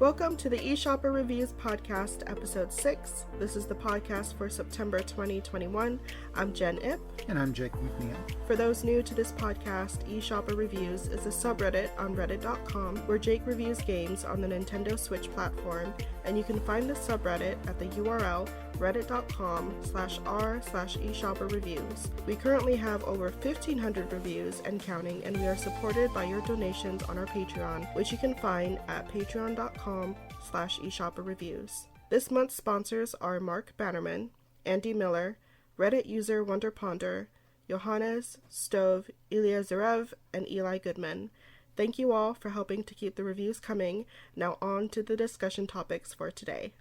Welcome to the eShopperReviews podcast, episode 6. This is the podcast for September 2021. I'm Jenn Ip. And I'm Jake McNeil. For those new to this podcast, eShopperReviews is a subreddit on reddit.com where Jake reviews games on the Nintendo Switch platform, and you can find the subreddit at the URL reddit.com/r/eShopperReviews. We currently have over 1,500 reviews and counting, and we are supported by your donations on our Patreon, which you can find at patreon.com/eShopperReviews. This month's sponsors are Marc Bannerman, Andy Miller, Reddit user WonderPonder, Johannes, Stove, Ilya Zarev, and Eli Goodman. Thank you all for helping to keep the reviews coming. Now on to the discussion topics for today.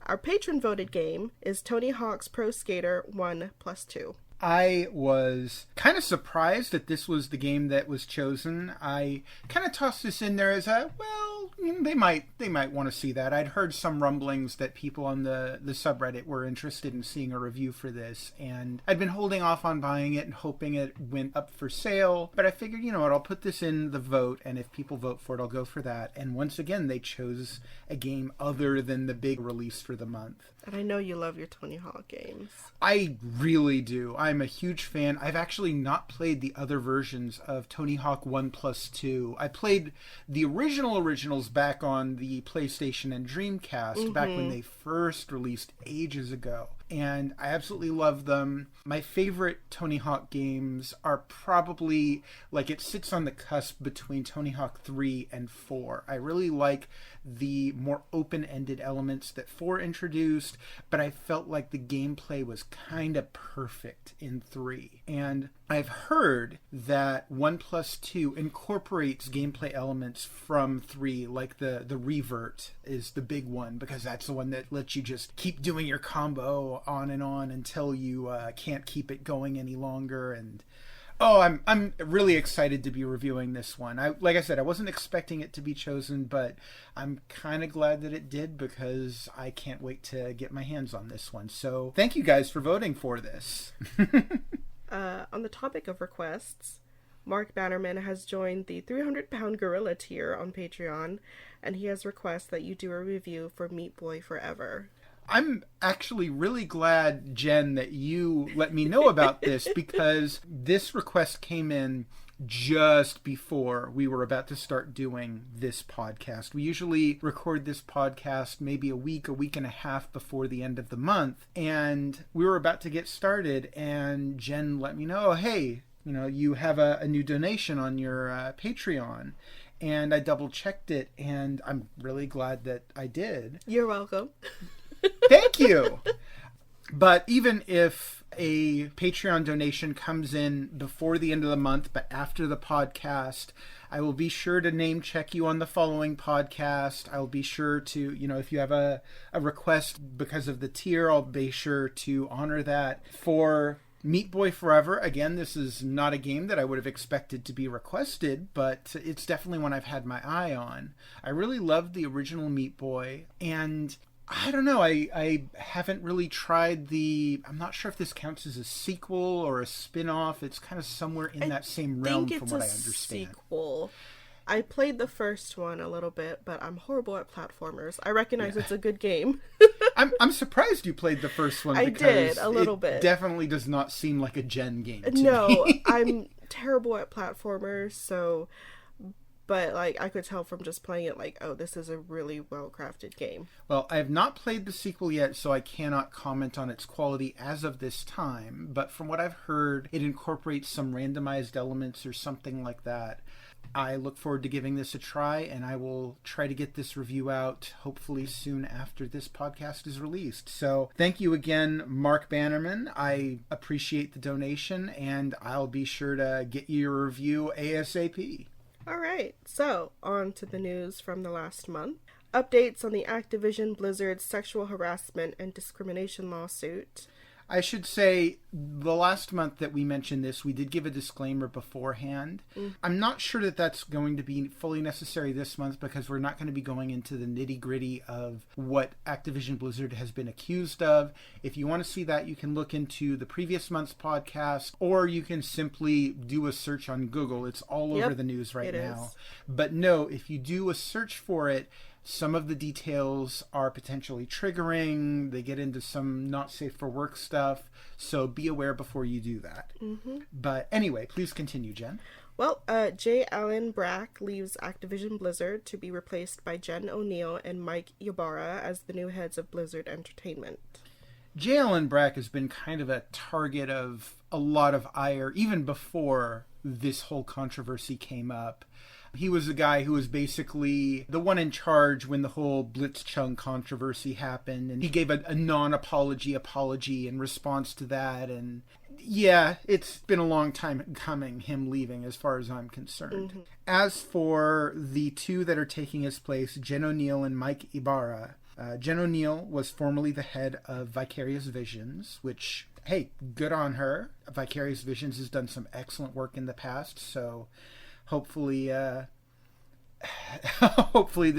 Our patron-voted game is Tony Hawk's Pro Skater 1+2. I was kind of surprised that this was the game that was chosen. I kind of tossed this in there as they might want to see that. I'd heard some rumblings that people on the subreddit were interested in seeing a review for this, and I'd been holding off on buying it and hoping it went up for sale, but I figured, you know what, I'll put this in the vote, and if people vote for it, I'll go for that. And once again, they chose a game other than the big release for the month. And I know you love your Tony Hawk games. I really do. I'm a huge fan. I've actually not played the other versions of Tony Hawk 1+2. I played the originals back on the PlayStation and Dreamcast, back when they first released ages ago. And I absolutely love them. My favorite Tony Hawk games are probably, it sits on the cusp between Tony Hawk 3 and 4. I really like the more open-ended elements that 4 introduced, but I felt like the gameplay was kind of perfect in 3. And I've heard that 1+2 incorporates gameplay elements from 3, like the revert is the big one, because that's the one that lets you just keep doing your combo on and on until you can't keep it going any longer. And I'm really excited to be reviewing this one. Like I said, I wasn't expecting it to be chosen, but I'm kind of glad that it did, because I can't wait to get my hands on this one. So thank you guys for voting for this. On the topic of requests, Marc Bannerman has joined the 300-pound gorilla tier on Patreon, and he has requests that you do a review for Meat Boy Forever. I'm actually really glad, Jen, that you let me know about this, because this request came in just before we were about to start doing this podcast. We usually record this podcast maybe a week and a half before the end of the month, and we were about to get started, and Jen let me know, hey, you have a new donation on your Patreon. And I double-checked it, and I'm really glad that I did. You're welcome. Thank you. But even if a Patreon donation comes in before the end of the month, but after the podcast, I will be sure to name check you on the following podcast. I'll be sure to, if you have a request because of the tier, I'll be sure to honor that. For Meat Boy Forever, again, this is not a game that I would have expected to be requested, but it's definitely one I've had my eye on. I really loved the original Meat Boy, and I don't know, I haven't really tried I'm not sure if this counts as a sequel or a spin-off. It's kind of somewhere in that same realm from what I understand. Sequel. I played the first one a little bit, but I'm horrible at platformers. I recognize it's a good game. I'm surprised you played the first one. I did, a little bit. It definitely does not seem like a Jen game to No, me. I'm terrible at platformers, so... But, I could tell from just playing it, this is a really well-crafted game. Well, I have not played the sequel yet, so I cannot comment on its quality as of this time. But from what I've heard, it incorporates some randomized elements or something like that. I look forward to giving this a try, and I will try to get this review out hopefully soon after this podcast is released. So thank you again, Marc Bannerman. I appreciate the donation, and I'll be sure to get you your review ASAP. All right, so on to the news from the last month. Updates on the Activision Blizzard sexual harassment and discrimination lawsuit. I should say the last month that we mentioned this, we did give a disclaimer beforehand. I'm not sure that that's going to be fully necessary this month, because we're not going to be going into the nitty-gritty of what Activision Blizzard has been accused of. If you want to see that, you can look into the previous month's podcast, or you can simply do a search on Google. It's all over the news right now. But no, if you do a search for it, Some of the details are potentially triggering. They get into some not safe for work stuff. So be aware before you do that. Mm-hmm. But anyway, please continue, Jen. Well, J. Allen Brack leaves Activision Blizzard to be replaced by Jen O'Neill and Mike Ybarra as the new heads of Blizzard Entertainment. J. Allen Brack has been kind of a target of a lot of ire, even before this whole controversy came up. He was the guy who was basically the one in charge when the whole Blitzchung controversy happened, and he gave a non-apology apology in response to that. And yeah, it's been a long time coming, him leaving, as far as I'm concerned. Mm-hmm. As for the two that are taking his place, Jen O'Neill and Mike Ybarra, Jen O'Neill was formerly the head of Vicarious Visions, which, hey, good on her. Vicarious Visions has done some excellent work in the past, so hopefully the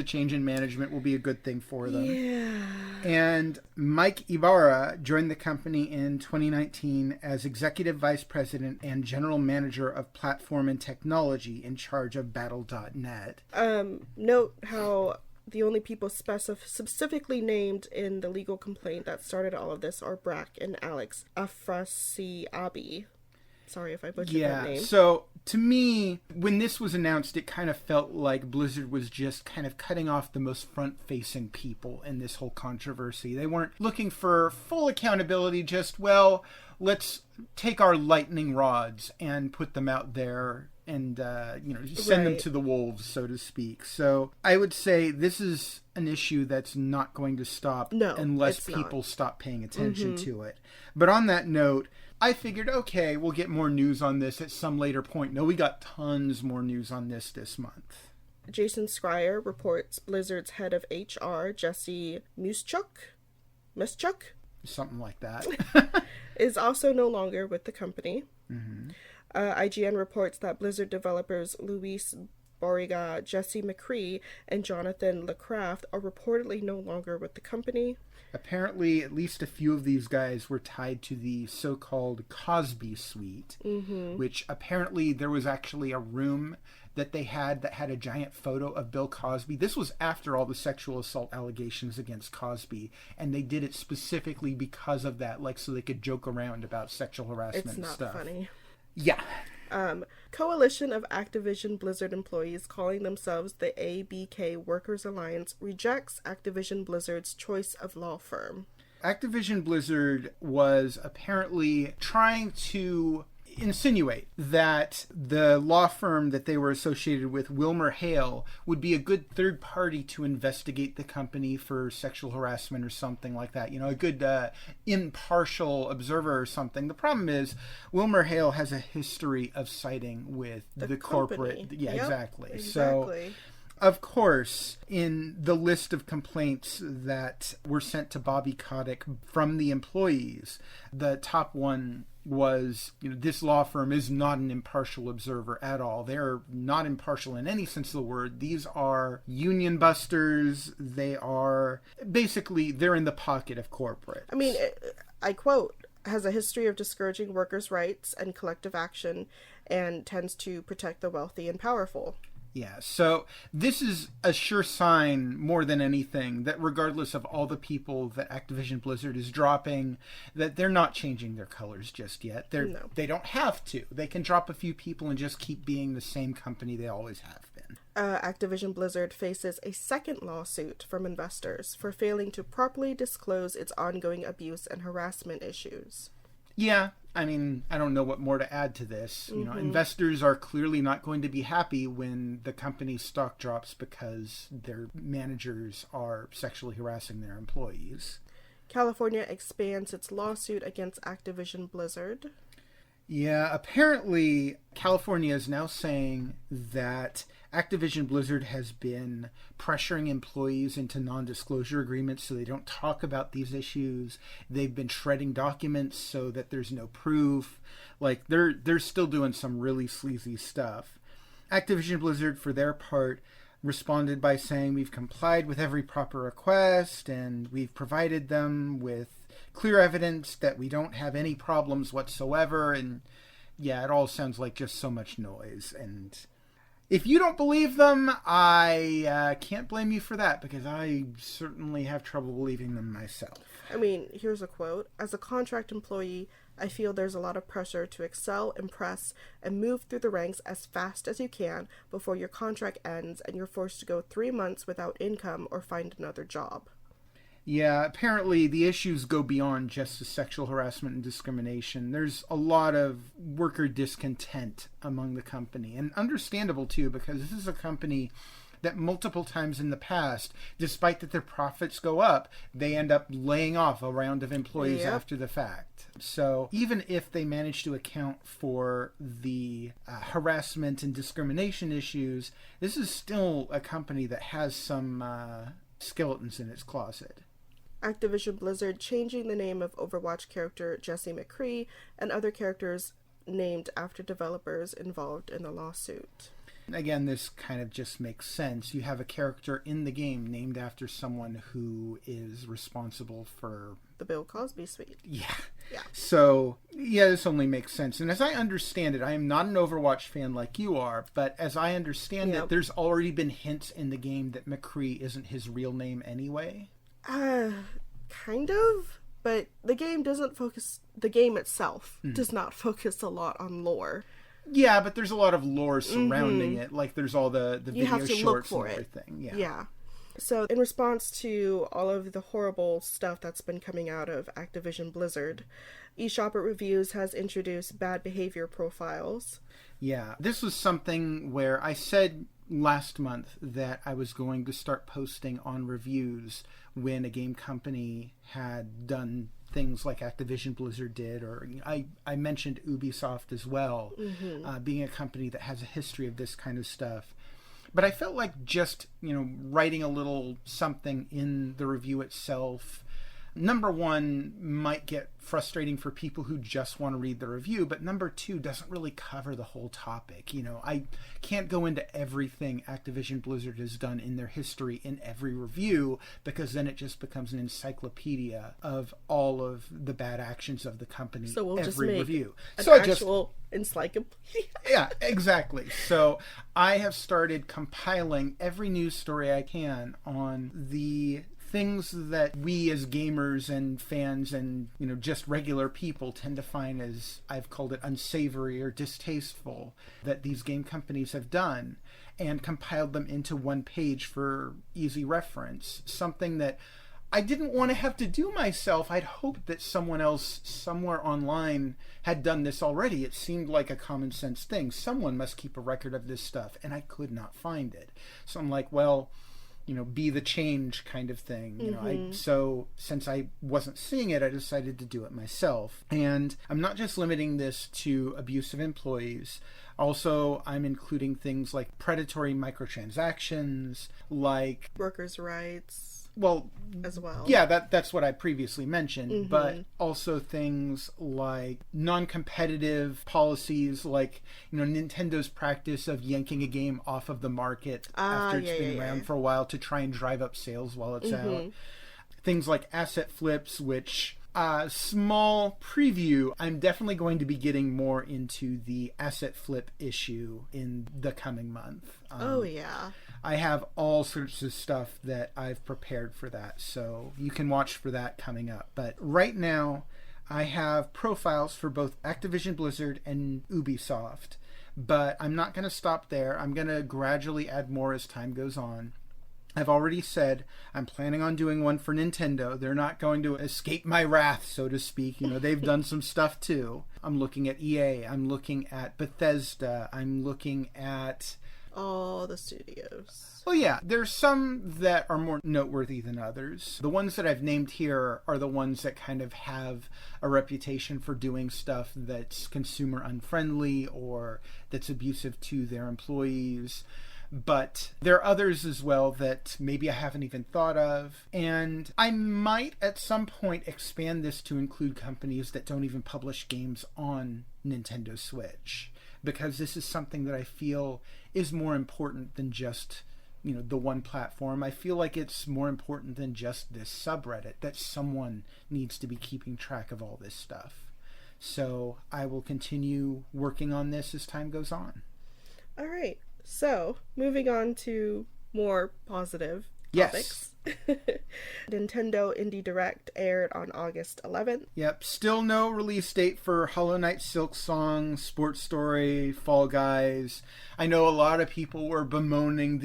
change in management will be a good thing for them. Yeah. And Mike Ybarra joined the company in 2019 as Executive Vice President and General Manager of Platform and Technology in charge of Battle.net. Note how the only people specifically named in the legal complaint that started all of this are Brack and Alex Afrasiabi. Sorry if I butchered that name. So to me, when this was announced, it kind of felt like Blizzard was just kind of cutting off the most front-facing people in this whole controversy. They weren't looking for full accountability, just, well, let's take our lightning rods and put them out there and, send them to the wolves, so to speak. So I would say this is an issue that's not going to stop unless people stop paying attention to it. But on that note, I figured, okay, we'll get more news on this at some later point. No, we got tons more news on this month. Jason Schreier reports Blizzard's head of HR, Jesse Muschuk, something like that, is also no longer with the company. Mm-hmm. IGN reports that Blizzard developers Luis Borrega, Jesse McCree, and Jonathan LeCraft are reportedly no longer with the company. Apparently, at least a few of these guys were tied to the so-called Cosby Suite, which apparently there was actually a room that they had that had a giant photo of Bill Cosby. This was after all the sexual assault allegations against Cosby, and they did it specifically because of that, like so they could joke around about sexual harassment and stuff. It's not funny. Yeah. Coalition of Activision Blizzard employees calling themselves the ABK Workers Alliance rejects Activision Blizzard's choice of law firm. Activision Blizzard was apparently trying to insinuate that the law firm that they were associated with, Wilmer Hale, would be a good third party to investigate the company for sexual harassment or something like that. You know, a good impartial observer or something. The problem is Wilmer Hale has a history of siding with the corporate. Yeah, yep, exactly. So, of course, in the list of complaints that were sent to Bobby Kotick from the employees, the top one was, this law firm is not an impartial observer at all. They're not impartial in any sense of the word. These are union busters. They are, basically, they're in the pocket of corporate. I mean, I quote, has a history of discouraging workers' rights and collective action and tends to protect the wealthy and powerful. Yeah, so this is a sure sign more than anything that regardless of all the people that Activision Blizzard is dropping, that they're not changing their colors just yet. They don't have to. They can drop a few people and just keep being the same company they always have been. Activision Blizzard faces a second lawsuit from investors for failing to properly disclose its ongoing abuse and harassment issues. Yeah, I mean, I don't know what more to add to this. Investors are clearly not going to be happy when the company's stock drops because their managers are sexually harassing their employees. California expands its lawsuit against Activision Blizzard. Yeah, apparently California is now saying that Activision Blizzard has been pressuring employees into non-disclosure agreements so they don't talk about these issues. They've been shredding documents so that there's no proof. Like, they're still doing some really sleazy stuff. Activision Blizzard, for their part, responded by saying, we've complied with every proper request and we've provided them with clear evidence that we don't have any problems whatsoever. And yeah, it all sounds like just so much noise. And If you don't believe them, I can't blame you for that, because I certainly have trouble believing them myself. I mean, here's a quote. As a contract employee, I feel there's a lot of pressure to excel, impress, and move through the ranks as fast as you can before your contract ends and you're forced to go 3 months without income or find another job. Yeah, apparently the issues go beyond just the sexual harassment and discrimination. There's a lot of worker discontent among the company, and understandable too, because this is a company that multiple times in the past, despite that their profits go up, they end up laying off a round of employees after the fact. So even if they manage to account for the harassment and discrimination issues, this is still a company that has some skeletons in its closet. Activision Blizzard changing the name of Overwatch character Jesse McCree and other characters named after developers involved in the lawsuit. Again, this kind of just makes sense. You have a character in the game named after someone who is responsible for the Bill Cosby suite. Yeah. Yeah. So, yeah, this only makes sense. And as I understand it, I am not an Overwatch fan like you are, but as I understand it, there's already been hints in the game that McCree isn't his real name anyway. Kind of, but the game itself does not focus a lot on lore. Yeah, but there's a lot of lore surrounding it. Like, there's all the video shorts and everything. Yeah. So, in response to all of the horrible stuff that's been coming out of Activision Blizzard, eShopperReviews has introduced bad behavior profiles. Yeah, this was something where I said last month that I was going to start posting on reviews when a game company had done things like Activision Blizzard did, or I mentioned Ubisoft as well, being a company that has a history of this kind of stuff. But I felt like just, writing a little something in the review itself, number one, might get frustrating for people who just want to read the review, but number two, doesn't really cover the whole topic. I can't go into everything Activision Blizzard has done in their history in every review, because then it just becomes an encyclopedia of all of the bad actions of the company. So we'll every just make review. An actual encyclopedia. Yeah, exactly. So I have started compiling every news story I can on the things that we as gamers and fans and, just regular people tend to find as, I've called it, unsavory or distasteful that these game companies have done, and compiled them into one page for easy reference. Something that I didn't want to have to do myself. I'd hoped that someone else somewhere online had done this already. It seemed like a common sense thing. Someone must keep a record of this stuff, and I could not find it. So I'm like, well, be the change kind of thing. So since I wasn't seeing it, I decided to do it myself. And I'm not just limiting this to abusive employees. Also, I'm including things like predatory microtransactions, like workers' rights. Well, as well. Yeah, that's what I previously mentioned, but also things like non-competitive policies, like, Nintendo's practice of yanking a game off of the market after it's been around for a while to try and drive up sales while it's out. Things like asset flips, which, small preview, I'm definitely going to be getting more into the asset flip issue in the coming month. I have all sorts of stuff that I've prepared for that, so you can watch for that coming up. But right now, I have profiles for both Activision Blizzard and Ubisoft, but I'm not going to stop there. I'm going to gradually add more as time goes on. I've already said I'm planning on doing one for Nintendo. They're not going to escape my wrath, so to speak. They've done some stuff too. I'm looking at EA. I'm looking at Bethesda. I'm looking at all the studios. Well, yeah, there's some that are more noteworthy than others. The ones that I've named here are the ones that kind of have a reputation for doing stuff that's consumer unfriendly or that's abusive to their employees. But there are others as well that maybe I haven't even thought of. And I might at some point expand this to include companies that don't even publish games on Nintendo Switch, because this is something that I feel is more important than just, the one platform. I feel like it's more important than just this subreddit, that someone needs to be keeping track of all this stuff. So I will continue working on this as time goes on. All right. So, moving on to more positive topics. Nintendo Indie Direct aired on August 11th. Yep, still no release date for Hollow Knight Silksong, Sports Story, Fall Guys. I know a lot of people were bemoaning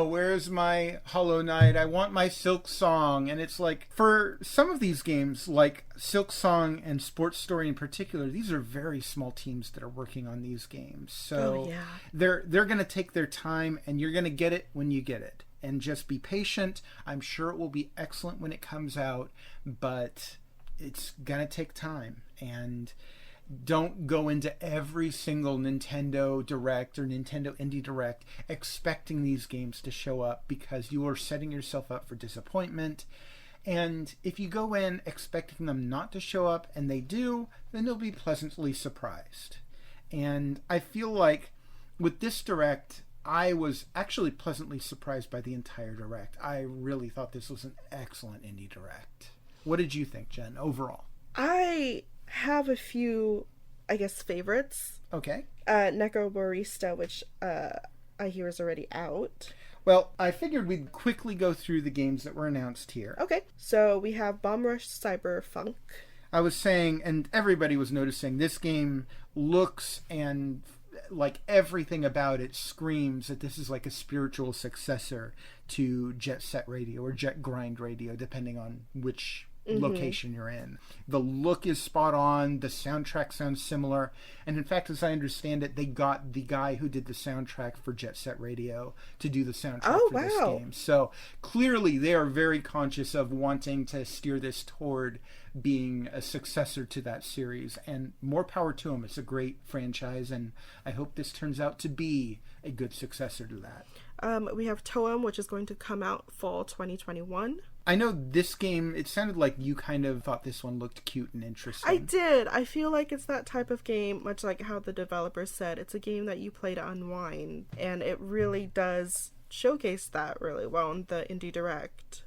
where's my Hollow Knight? I want my Silksong. And it's like, for some of these games, like Silksong and Sports Story in particular, these are very small teams that are working on these games. So they're going to take their time, and you're going to get it when you get it. And just be patient. I'm sure it will be excellent when it comes out, but it's going to take time. And don't go into every single Nintendo Direct or Nintendo Indie Direct expecting these games to show up, because you are setting yourself up for disappointment. And if you go in expecting them not to show up and they do, then you'll be pleasantly surprised. And I feel like with this Direct, I was actually pleasantly surprised by the entire Direct. I really thought this was an excellent Indie Direct. What did you think, Jen, overall? I have a few, I guess, favorites. Okay. Necrobarista, which I hear is already out. Well, I figured we'd quickly go through the games that were announced here. Okay. So we have Bomb Rush Cyberfunk. I was saying, and everybody was noticing, this game looks and like everything about it screams that this is like a spiritual successor to Jet Set Radio or Jet Grind Radio, depending on which location you're in. The look is spot on. The soundtrack sounds similar. And in fact, as I understand it, they got the guy who did the soundtrack for Jet Set Radio to do the soundtrack for this game. So clearly they are very conscious of wanting to steer this toward being a successor to that series, and more power to them. It's a great franchise, and I hope this turns out to be a good successor to that. We have Toem, which is going to come out fall 2021. I know this game, it sounded like you kind of thought this one looked cute and interesting. I did. I feel like it's that type of game, much like how the developers said, it's a game that you play to unwind, and it really does showcase that really well in the Indie Direct.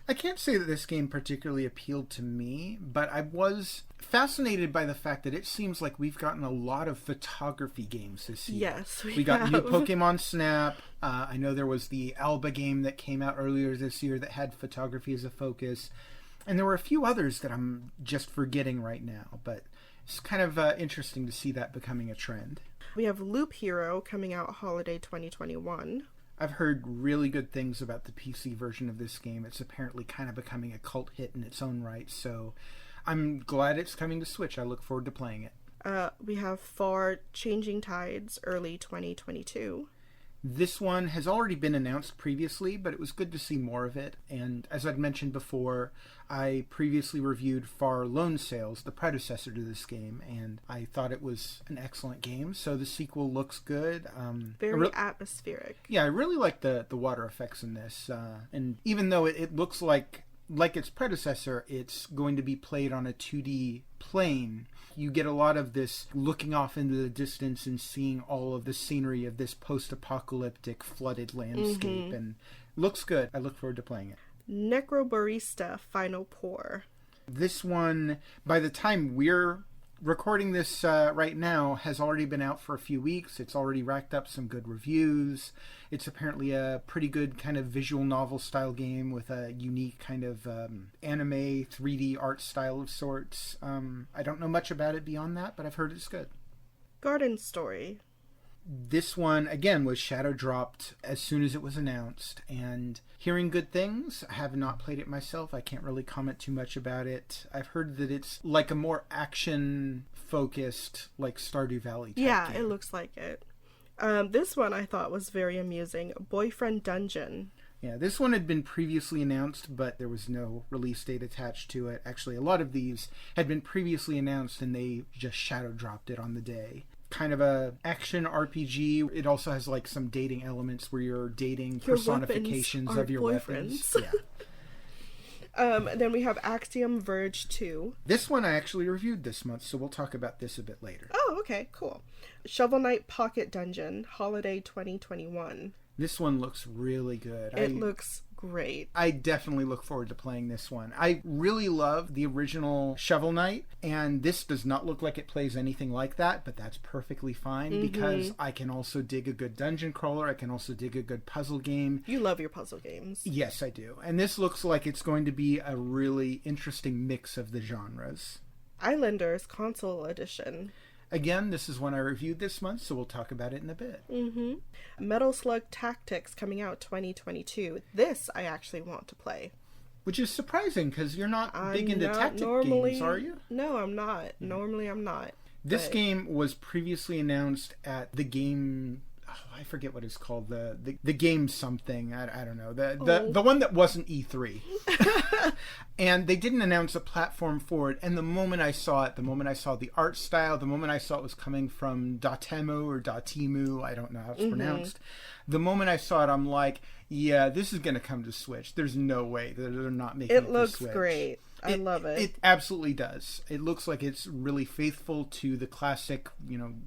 I can't say that this game particularly appealed to me, but I was fascinated by the fact that it seems like we've gotten a lot of photography games this year. Yes, we got new Pokemon Snap. I know there was the Alba game that came out earlier this year that had photography as a focus. And there were a few others that I'm just forgetting right now, but it's kind of interesting to see that becoming a trend. We have Loop Hero coming out holiday 2021. I've heard really good things about the PC version of this game. It's apparently kind of becoming a cult hit in its own right, so I'm glad it's coming to Switch. I look forward to playing it. We have Far Changing Tides early 2022. This one has already been announced previously, but it was good to see more of it. And as I'd mentioned before, I previously reviewed Far Lone Sails, the predecessor to this game, and I thought it was an excellent game. So the sequel looks good. Very atmospheric. Yeah, I really like the water effects in this. And even though it looks like its predecessor, it's going to be played on a 2D plane. You get a lot of this looking off into the distance and seeing all of the scenery of this post-apocalyptic flooded landscape, and looks good. I look forward to playing it. Necrobarista Final Pour. This one, by the time we're recording this right now, has already been out for a few weeks. It's already racked up some good reviews. It's apparently a pretty good kind of visual novel style game with a unique kind of anime 3D art style of sorts. I don't know much about it beyond that, but I've heard it's good. Garden Story. This one, again, was shadow dropped as soon as it was announced, and hearing good things. I have not played it myself. I can't really comment too much about it. I've heard that it's like a more action-focused, like Stardew Valley type game. It looks like it. This one I thought was very amusing. Boyfriend Dungeon. Yeah, this one had been previously announced, but there was no release date attached to it. Actually, a lot of these had been previously announced, and they just shadow dropped it on the day. Kind of a action RPG. It also has like some dating elements where you're dating personifications of your weapons. Yeah. Then we have Axiom Verge 2. This one I actually reviewed this month, so we'll talk about this a bit later. Oh, okay, cool. Shovel Knight Pocket Dungeon, holiday 2021. This one looks really good. It looks great. I definitely look forward to playing this one. I really love the original Shovel Knight, and this does not look like it plays anything like that, but that's perfectly fine because I can also dig a good dungeon crawler. I can also dig a good puzzle game. You love your puzzle games. Yes, I do. And this looks like it's going to be a really interesting mix of the genres. Islanders Console Edition. Again, this is one I reviewed this month, so we'll talk about it in a bit. Metal Slug Tactics coming out 2022. This I actually want to play. Which is surprising, because you're not big into tactic games, are you? No, I'm not. Normally I'm not. This game was previously announced at the game... Oh, I forget what it's called. The game something. I don't know. The one that wasn't E3. And they didn't announce a platform for it. And the moment I saw it, the moment I saw the art style, the moment I saw it was coming from Dotemu or Dotemu, I don't know how it's pronounced. The moment I saw it, I'm like, yeah, this is going to come to Switch. There's no way that they're not making it looks Switch. great. I love it. It absolutely does. It looks like it's really faithful to the classic,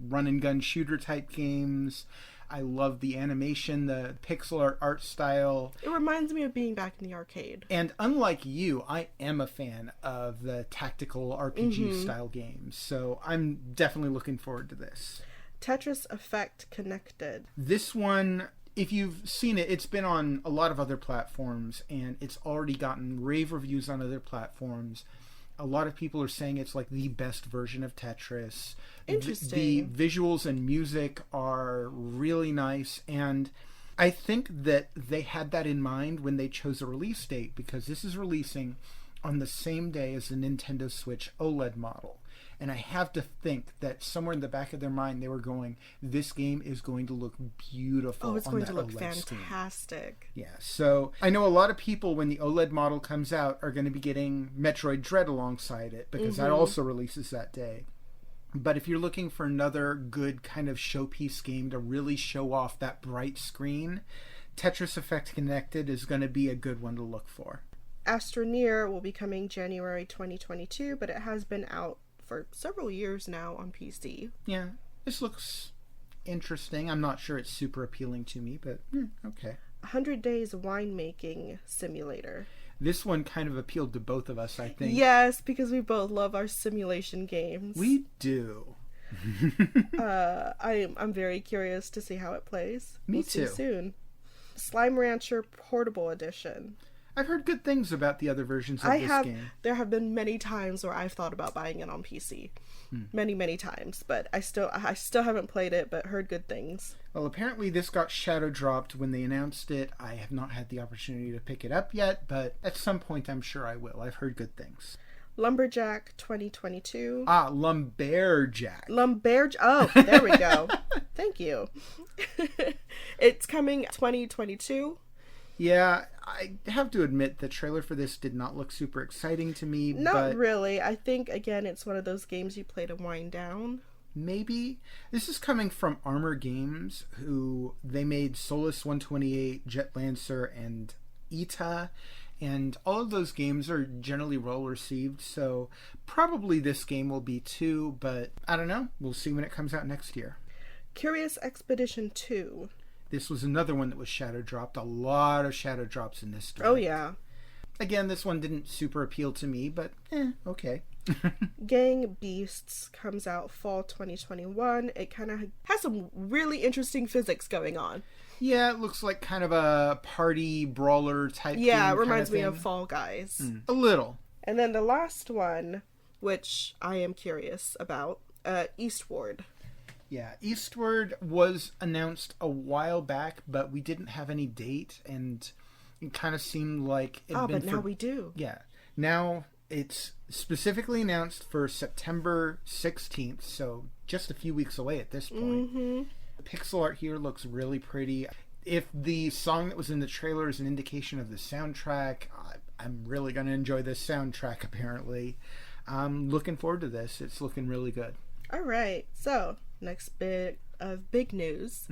run and gun shooter type games. I love the animation, the pixel art style. It reminds me of being back in the arcade. And unlike you, I am a fan of the tactical RPG style games. So I'm definitely looking forward to this. Tetris Effect Connected. This one, if you've seen it, it's been on a lot of other platforms, and it's already gotten rave reviews on other platforms. A lot of people are saying it's like the best version of Tetris. Interesting. The visuals and music are really nice, and I think that they had that in mind when they chose a release date, because this is releasing on the same day as the Nintendo Switch OLED model. And I have to think that somewhere in the back of their mind they were going, this game is going to look beautiful on that OLED screen. Oh, it's going to look fantastic. Yeah, so I know a lot of people, when the OLED model comes out, are going to be getting Metroid Dread alongside it, because that also releases that day. But if you're looking for another good kind of showpiece game to really show off that bright screen, Tetris Effect Connected is going to be a good one to look for. Astroneer will be coming January 2022, but it has been out for several years now on PC. Yeah, this looks interesting. I'm not sure it's super appealing to me, but okay. 100 Days Winemaking Simulator. This one kind of appealed to both of us, I think. Yes, because we both love our simulation games. We do. I'm very curious to see how it plays. Me we'll too. See soon. Slime Rancher Portable Edition. I've heard good things about the other versions of this game. There have been many times where I've thought about buying it on PC. Many times, but I still haven't played it, but heard good things. Well, apparently this got shadow dropped when they announced it. I have not had the opportunity to pick it up yet, but at some point I'm sure I will. I've heard good things. Lumberjack 2022. Lumberjack. Oh, there we go. Thank you. It's coming 2022. Yeah, I have to admit the trailer for this did not look super exciting to me. Not really. I think, again, it's one of those games you play to wind down. Maybe. This is coming from Armor Games, who they made Solus 128, Jet Lancer, and Ita. And all of those games are generally well received, so probably this game will be too, but I don't know. We'll see when it comes out next year. Curious Expedition 2. This was another one that was shadow dropped. A lot of shadow drops in this game. Oh, yeah. Again, this one didn't super appeal to me, but okay. Gang Beasts comes out fall 2021. It kind of has some really interesting physics going on. Yeah, it looks like kind of a party brawler type game. Yeah, it reminds me of Fall Guys. A little. And then the last one, which I am curious about, Eastward. Yeah, Eastward was announced a while back, but we didn't have any date, and it kind of seemed like it had been but now we do. Yeah. Now it's specifically announced for September 16th, so just a few weeks away at this point. The pixel art here looks really pretty. If the song that was in the trailer is an indication of the soundtrack, I'm really going to enjoy this soundtrack, apparently. I'm looking forward to this. It's looking really good. All right, so next bit of big news.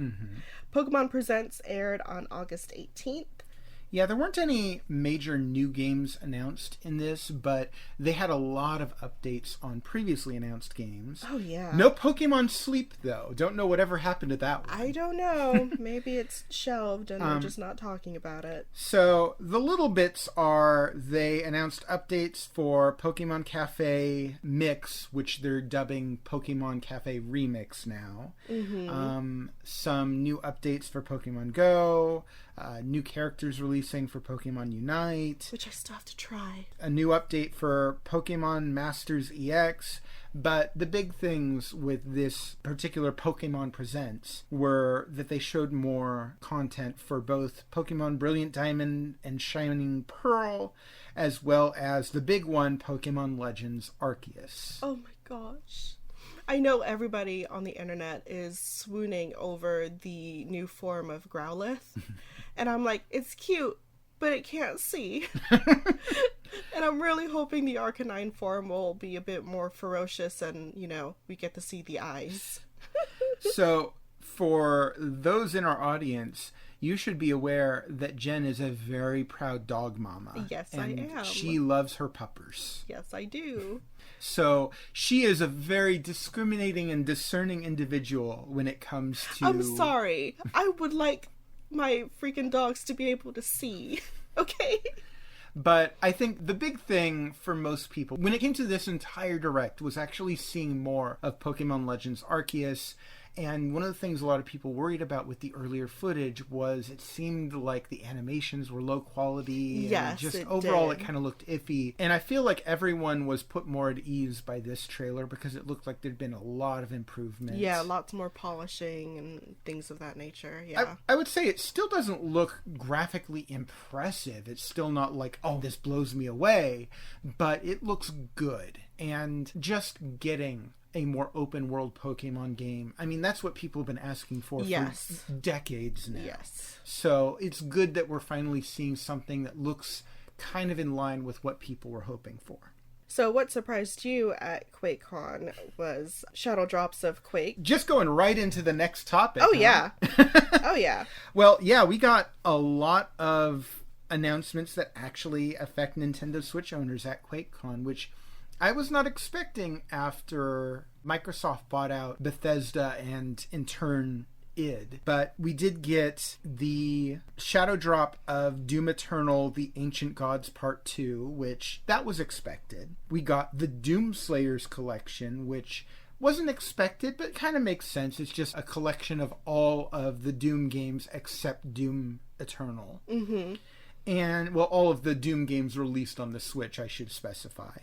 Pokemon Presents aired on August 18th. Yeah, there weren't any major new games announced in this, but they had a lot of updates on previously announced games. Oh, yeah. No Pokemon Sleep, though. Don't know whatever happened to that one. I don't know. Maybe it's shelved and they're just not talking about it. So, the little bits are they announced updates for Pokemon Cafe Mix, which they're dubbing Pokemon Cafe Remix now. Mm-hmm. Some new updates for Pokemon Go. New characters releasing for Pokemon Unite. Which I still have to try. A new update for Pokemon Masters EX. But the big things with this particular Pokemon Presents were that they showed more content for both Pokemon Brilliant Diamond and Shining Pearl, as well as the big one, Pokemon Legends Arceus. Oh my gosh. I know everybody on the internet is swooning over the new form of Growlithe. And I'm like, it's cute, but it can't see. And I'm really hoping the Arcanine form will be a bit more ferocious and, we get to see the eyes. So, for those in our audience, you should be aware that Jen is a very proud dog mama. Yes, I am. She loves her puppers. Yes, I do. So she is a very discriminating and discerning individual when it comes to... I'm sorry. I would like my freaking dogs to be able to see. Okay? But I think the big thing for most people, when it came to this entire direct, was actually seeing more of Pokemon Legends Arceus. And one of the things a lot of people worried about with the earlier footage was it seemed like the animations were low quality. Yes, and just it overall did. It kind of looked iffy. And I feel like everyone was put more at ease by this trailer because it looked like there'd been a lot of improvements. Yeah, lots more polishing and things of that nature. Yeah. I would say it still doesn't look graphically impressive. It's still not like, oh, this blows me away. But it looks good. And just getting a more open world Pokemon game. I mean, that's what people have been asking for decades now. Yes. So it's good that we're finally seeing something that looks kind of in line with what people were hoping for. So what surprised you at QuakeCon was shadow drops of Quake. Just going right into the next topic. Oh, yeah. Oh, yeah. Well, yeah, we got a lot of announcements that actually affect Nintendo Switch owners at QuakeCon, which I was not expecting after Microsoft bought out Bethesda and in turn id. But we did get the shadow drop of Doom Eternal, The Ancient Gods Part 2, which that was expected. We got the Doom Slayers collection, which wasn't expected, but kind of makes sense. It's just a collection of all of the Doom games except Doom Eternal. Mm-hmm. And, well, all of the Doom games released on the Switch, I should specify.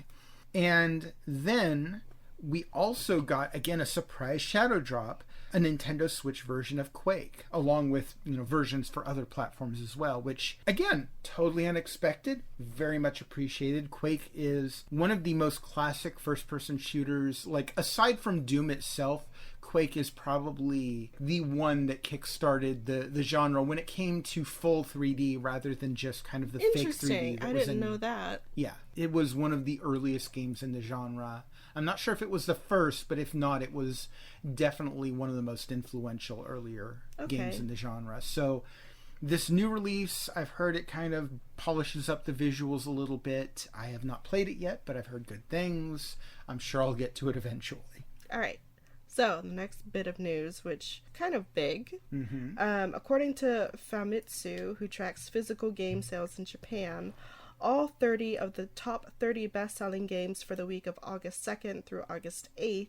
And then we also got, again, a surprise shadow drop, a Nintendo Switch version of Quake, along with, versions for other platforms as well, which, again, totally unexpected, very much appreciated. Quake is one of the most classic first-person shooters. Like, aside from Doom itself, Quake is probably the one that kickstarted the genre when it came to full 3D rather than just kind of the fake 3D. Interesting. I didn't know that. Yeah, it was one of the earliest games in the genre. I'm not sure if it was the first, but if not, it was definitely one of the most influential earlier games in the genre. So this new release, I've heard it kind of polishes up the visuals a little bit. I have not played it yet, but I've heard good things. I'm sure I'll get to it eventually. All right. So, the next bit of news, which kind of big. Mm-hmm. According to Famitsu, who tracks physical game sales in Japan, all 30 of the top 30 best-selling games for the week of August 2nd through August 8th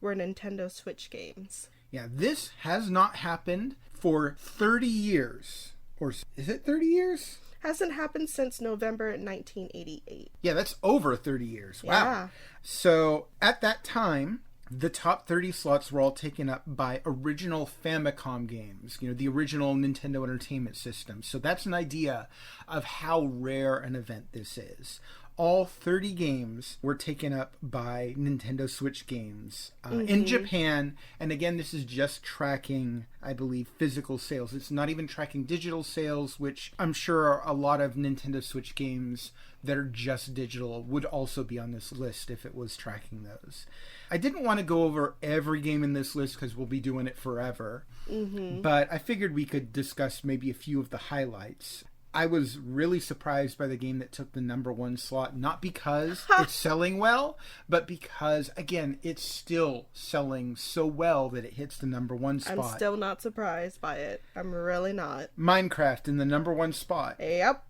were Nintendo Switch games. Yeah, this has not happened for 30 years. Or is it 30 years? Hasn't happened since November 1988. Yeah, that's over 30 years. Wow. Yeah. So, at that time, the top 30 slots were all taken up by original Famicom games, the original Nintendo Entertainment System. So that's an idea of how rare an event this is. All 30 games were taken up by Nintendo Switch games in Japan. And again, this is just tracking, I believe, physical sales. It's not even tracking digital sales, which I'm sure a lot of Nintendo Switch games that are just digital would also be on this list if it was tracking those. I didn't want to go over every game in this list because we'll be doing it forever. Mm-hmm. But I figured we could discuss maybe a few of the highlights. I was really surprised by the game that took the #1 slot, not because it's selling well, but because, again, it's still selling so well that it hits the #1 spot. I'm still not surprised by it. I'm really not. Minecraft in the #1 spot. Yep.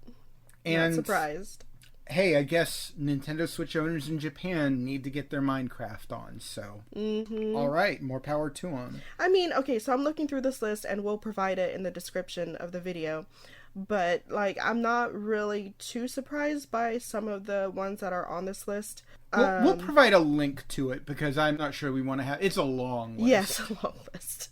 And not surprised. Hey, I guess Nintendo Switch owners in Japan need to get their Minecraft on, so all right, more power to them. I mean, okay, so I'm looking through this list, and we'll provide it in the description of the video, but, like, I'm not really too surprised by some of the ones that are on this list. We'll provide a link to it, because I'm not sure we want to have... It's a long list. Yes, a long list.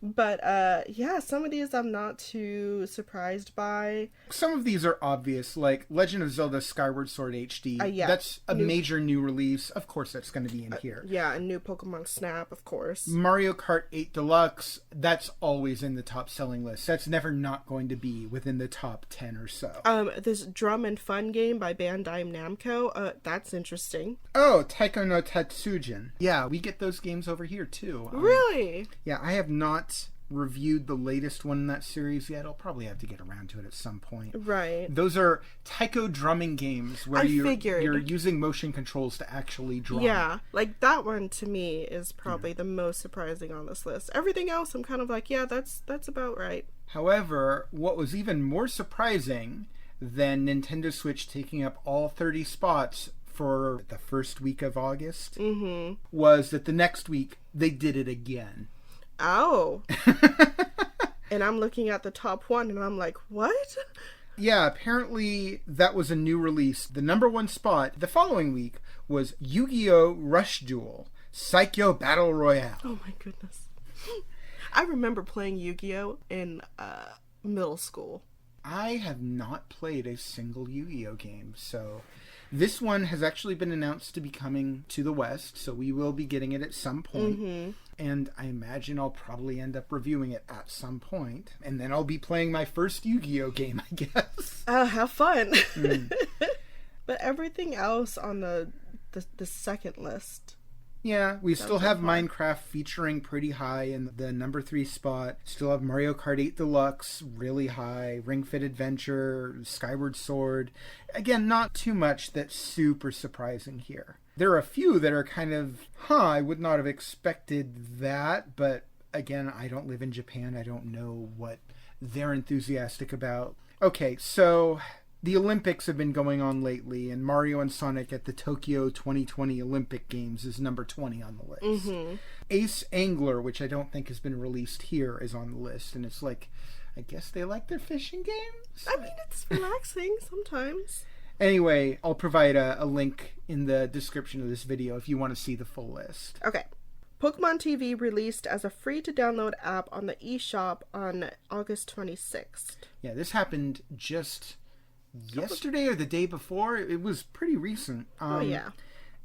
But, yeah, some of these I'm not too surprised by. Some of these are obvious, like Legend of Zelda Skyward Sword HD. Yeah. That's a major new release. Of course that's going to be in here. Yeah, and new Pokemon Snap, of course. Mario Kart 8 Deluxe, that's always in the top selling list. That's never not going to be within the top 10 or so. This Drum and Fun game by Bandai Namco, that's interesting. Oh, Taiko no Tatsujin. Yeah, we get those games over here too. Really? Yeah, I have not reviewed the latest one in that series yet. I'll probably have to get around to it at some point. Right. Those are taiko drumming games where you're using motion controls to actually drum. Yeah, like that one to me is probably the most surprising on this list. Everything else I'm kind of like, yeah, that's about right. However, what was even more surprising than Nintendo Switch taking up all 30 spots for the first week of August was that the next week they did it again. Oh. And I'm looking at the top one and I'm like, what? Yeah, apparently that was a new release. The #1 spot the following week was Yu-Gi-Oh! Rush Duel Saikyo Battle Royale. Oh my goodness. I remember playing Yu-Gi-Oh! In middle school. I have not played a single Yu-Gi-Oh! Game, so... This one has actually been announced to be coming to the West, so we will be getting it at some point. And I imagine I'll probably end up reviewing it at some point. And then I'll be playing my first Yu-Gi-Oh! Game, I guess. Have fun. But everything else on the second list... Yeah, we still have Minecraft featuring pretty high in the #3 spot. Still have Mario Kart 8 Deluxe really high. Ring Fit Adventure, Skyward Sword. Again, not too much that's super surprising here. There are a few that are kind of, I would not have expected that. But again, I don't live in Japan. I don't know what they're enthusiastic about. Okay, so... The Olympics have been going on lately, and Mario and Sonic at the Tokyo 2020 Olympic Games is #20 on the list. Ace Angler, which I don't think has been released here, is on the list, and it's like, I guess they like their fishing games? I mean, it's relaxing sometimes. Anyway, I'll provide a link in the description of this video if you want to see the full list. Okay. Pokemon TV released as a free-to-download app on the eShop on August 26th. Yeah, this happened just... yesterday or the day before. It was pretty recent. Yeah.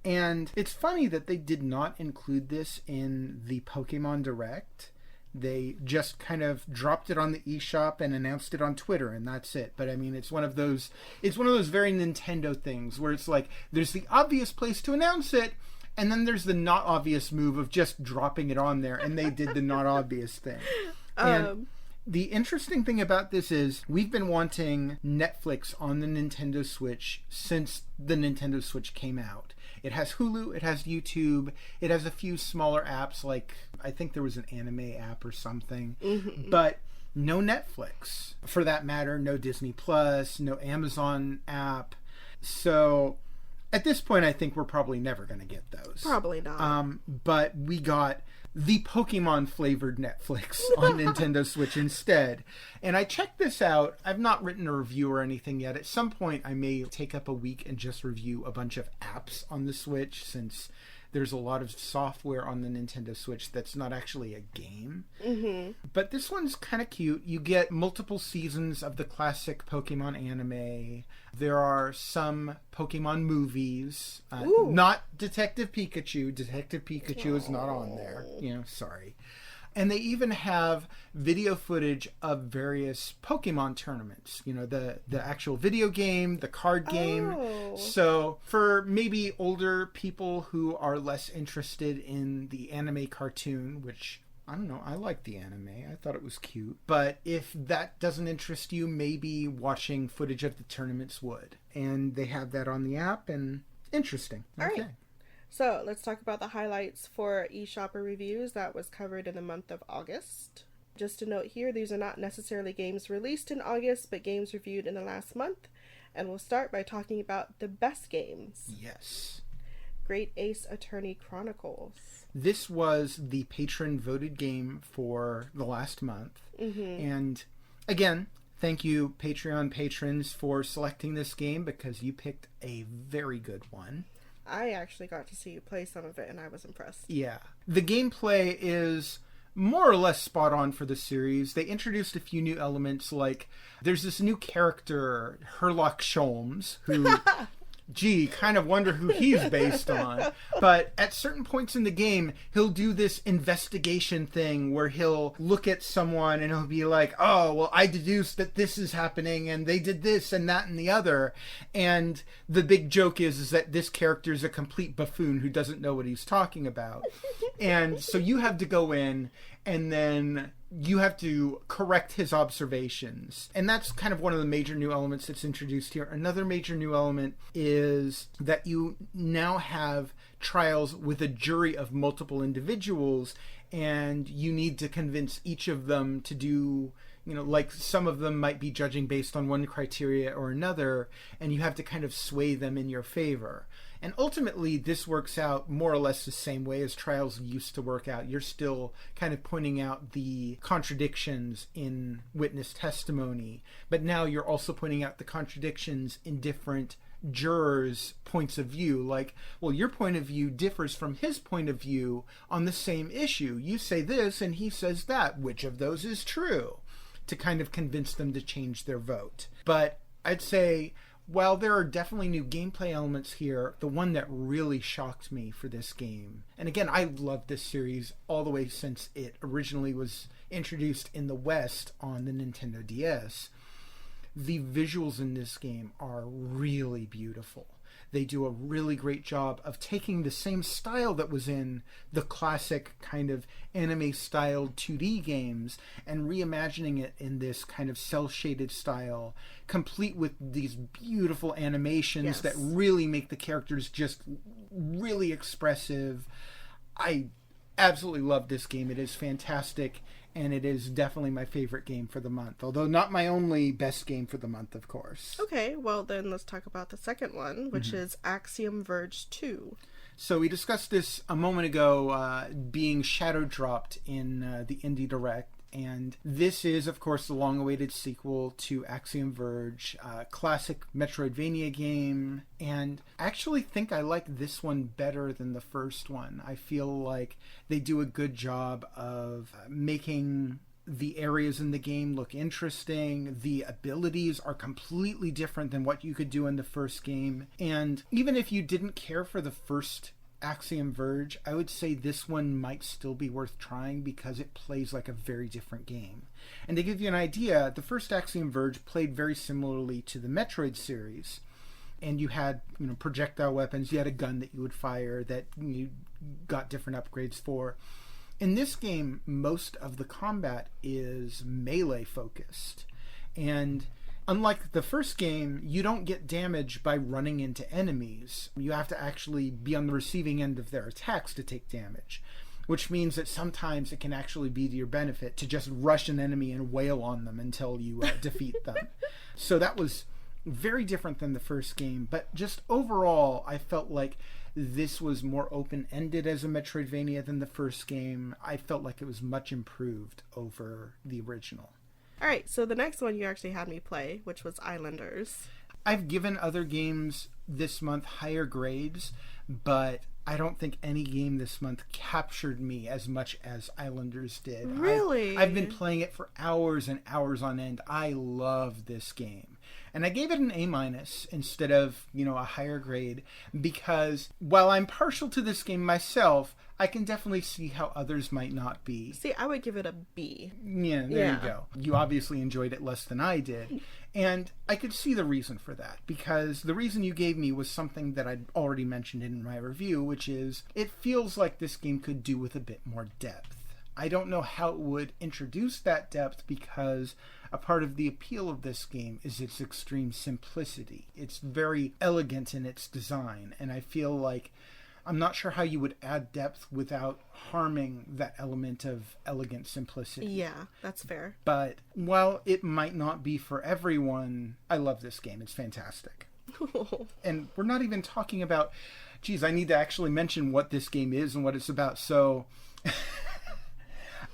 And it's funny that they did not include this in the Pokemon Direct. They just kind of dropped it on the eShop and announced it on Twitter, and that's it. But I mean, it's one of those very Nintendo things where it's like there's the obvious place to announce it, and then there's the not obvious move of just dropping it on there, and they did the not obvious thing. And the interesting thing about this is we've been wanting Netflix on the Nintendo Switch since the Nintendo Switch came out. It has Hulu, it has YouTube, it has a few smaller apps like, I think there was an anime app or something, but no Netflix. For that matter, no Disney Plus, no Amazon app. So at this point, I think we're probably never going to get those. Probably not. But we got the Pokemon flavored Netflix on Nintendo Switch instead. And I checked this out. I've not written a review or anything yet. At some point, I may take up a week and just review a bunch of apps on the Switch, since there's a lot of software on the Nintendo Switch that's not actually a game. But this one's kind of cute. You get multiple seasons of the classic Pokemon anime. There are some Pokemon movies. Not Detective Pikachu. Detective Pikachu is not on there. Sorry. And they even have video footage of various Pokemon tournaments. The actual video game, the card game. So for maybe older people who are less interested in the anime cartoon, which I don't know. I like the anime. I thought it was cute. But if that doesn't interest you, maybe watching footage of the tournaments would. And they have that on the app, and interesting. All right. So let's talk about the highlights for eShopperReviews that was covered in the month of August. Just a note here, these are not necessarily games released in August, but games reviewed in the last month. And we'll start by talking about the best games. Yes. Great Ace Attorney Chronicles. This was the Patron-Voted game for the last month. And again, thank you, Patreon patrons, for selecting this game because you picked a very good one. I actually got to see you play some of it, and I was impressed. Yeah. The gameplay is more or less spot on for the series. They introduced a few new elements, like there's this new character, Herlock Sholmes, who... Gee, kind of wonder who he's based on. But at certain points in the game, he'll do this investigation thing where he'll look at someone and he'll be like, oh, well, I deduced that this is happening and they did this and that and the other. And the big joke is that this character is a complete buffoon who doesn't know what he's talking about. And so you have to go in and then you have to correct his observations. And that's kind of one of the major new elements that's introduced here. Another major new element is that you now have trials with a jury of multiple individuals, and you need to convince each of them to do, you know, like some of them might be judging based on one criteria or another, and you have to kind of sway them in your favor. And ultimately, this works out more or less the same way as trials used to work out. You're still kind of pointing out the contradictions in witness testimony, but now you're also pointing out the contradictions in different jurors' points of view. Like, well, your point of view differs from his point of view on the same issue. You say this and he says that. Which of those is true? To kind of convince them to change their vote. But I'd say, while there are definitely new gameplay elements here, the one that really shocked me for this game, and again, I loved this series all the way since it originally was introduced in the West on the Nintendo DS, the visuals in this game are really beautiful. They do a really great job of taking the same style that was in the classic kind of anime-styled 2D games and reimagining it in this kind of cel-shaded style, complete with these beautiful animations that really make the characters just really expressive. I absolutely love this game. It is fantastic, and it is definitely my favorite game for the month, although not my only best game for the month, of course. Okay, well then let's talk about the second one, which is Axiom Verge 2. So we discussed this a moment ago, being shadow dropped in the Indie Direct, and this is, of course, the long-awaited sequel to Axiom Verge, classic Metroidvania game, and I actually think I like this one better than the first one. I feel like they do a good job of making the areas in the game look interesting. The abilities are completely different than what you could do in the first game, and even if you didn't care for the first Axiom Verge, I would say this one might still be worth trying because it plays like a very different game. And to give you an idea, the first Axiom Verge played very similarly to the Metroid series. And you had, you know, projectile weapons, you had a gun that you would fire that you got different upgrades for. In this game, most of the combat is melee focused. And unlike the first game, you don't get damage by running into enemies. You have to actually be on the receiving end of their attacks to take damage, which means that sometimes it can actually be to your benefit to just rush an enemy and wail on them until you defeat them. So that was very different than the first game, but just overall, I felt like this was more open-ended as a Metroidvania than the first game. I felt like it was much improved over the original. All right, so the next one you actually had me play, which was Islanders. I've given other games this month higher grades, but I don't think any game this month captured me as much as Islanders did. Really? I've been playing it for hours and hours on end. I love this game. And I gave it an A- instead of, you know, a higher grade because while I'm partial to this game myself, I can definitely see how others might not be. See, I would give it a B. Yeah, there you go. You obviously enjoyed it less than I did. And I could see the reason for that, because the reason you gave me was something that I'd already mentioned in my review, which is it feels like this game could do with a bit more depth. I don't know how it would introduce that depth, because a part of the appeal of this game is its extreme simplicity. It's very elegant in its design, and I feel like I'm not sure how you would add depth without harming that element of elegant simplicity. Yeah, that's fair. But while it might not be for everyone, I love this game. It's fantastic. And we're not even talking about, geez, I need to actually mention what this game is and what it's about. So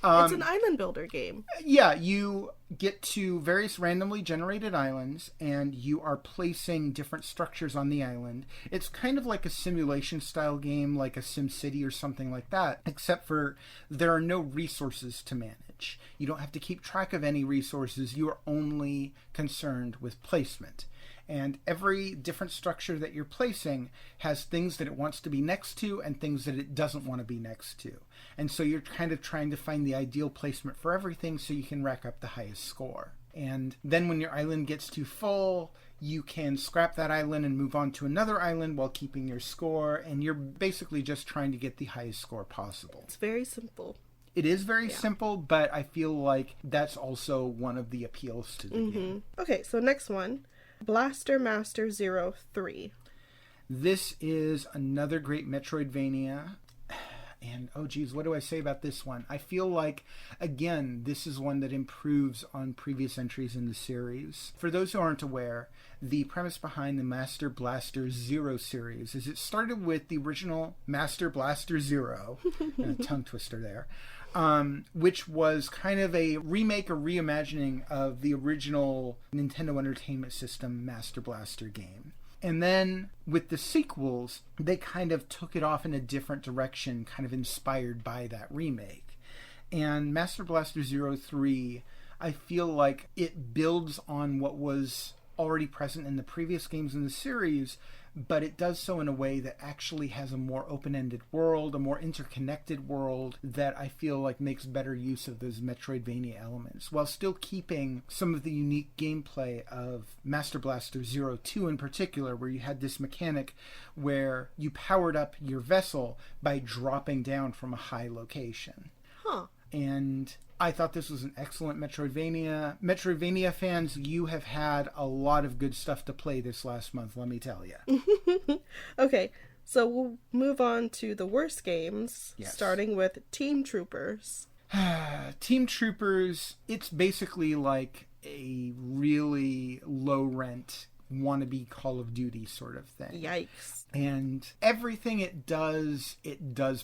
it's an island builder game. Yeah, you get to various randomly generated islands, and you are placing different structures on the island. It's kind of like a simulation style game, like a SimCity or something like that, except for there are no resources to manage. You don't have to keep track of any resources. You are only concerned with placement. And every different structure that you're placing has things that it wants to be next to and things that it doesn't want to be next to. And so you're kind of trying to find the ideal placement for everything so you can rack up the highest score. And then when your island gets too full, you can scrap that island and move on to another island while keeping your score. And you're basically just trying to get the highest score possible. It's very simple. It is very simple, but I feel like that's also one of the appeals to the game. Okay, so next one. Blaster Master 03. This is another great Metroidvania. And, oh geez, what do I say about this one? I feel like, again, this is one that improves on previous entries in the series. For those who aren't aware, the premise behind the Master Blaster Zero series is it started with the original Master Blaster Zero, and a tongue twister there, which was kind of a remake or reimagining of the original Nintendo Entertainment System Master Blaster game. And then with the sequels, they kind of took it off in a different direction, kind of inspired by that remake. And Master Blaster 03, I feel like it builds on what was already present in the previous games in the series, but it does so in a way that actually has a more open-ended world, a more interconnected world that I feel like makes better use of those Metroidvania elements, while still keeping some of the unique gameplay of Master Blaster 02 in particular, where you had this mechanic where you powered up your vessel by dropping down from a high location. And I thought this was an excellent Metroidvania. Metroidvania fans, you have had a lot of good stuff to play this last month, let me tell you. Okay, so we'll move on to the worst games, starting with Team Troopers. Team Troopers, it's basically like a really low-rent wannabe Call of Duty sort of thing. Yikes. And everything it does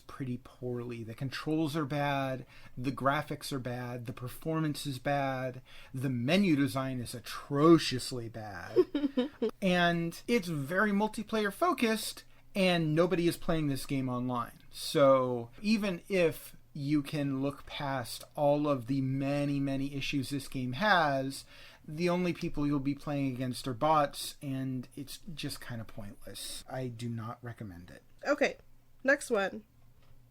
pretty poorly. The controls are bad, the graphics are bad, the performance is bad, the menu design is atrociously bad. And it's very multiplayer focused, and nobody is playing this game online. So even if you can look past all of the many, many issues this game has, the only people you'll be playing against are bots, and it's just kind of pointless. I do not recommend it. Okay, next one.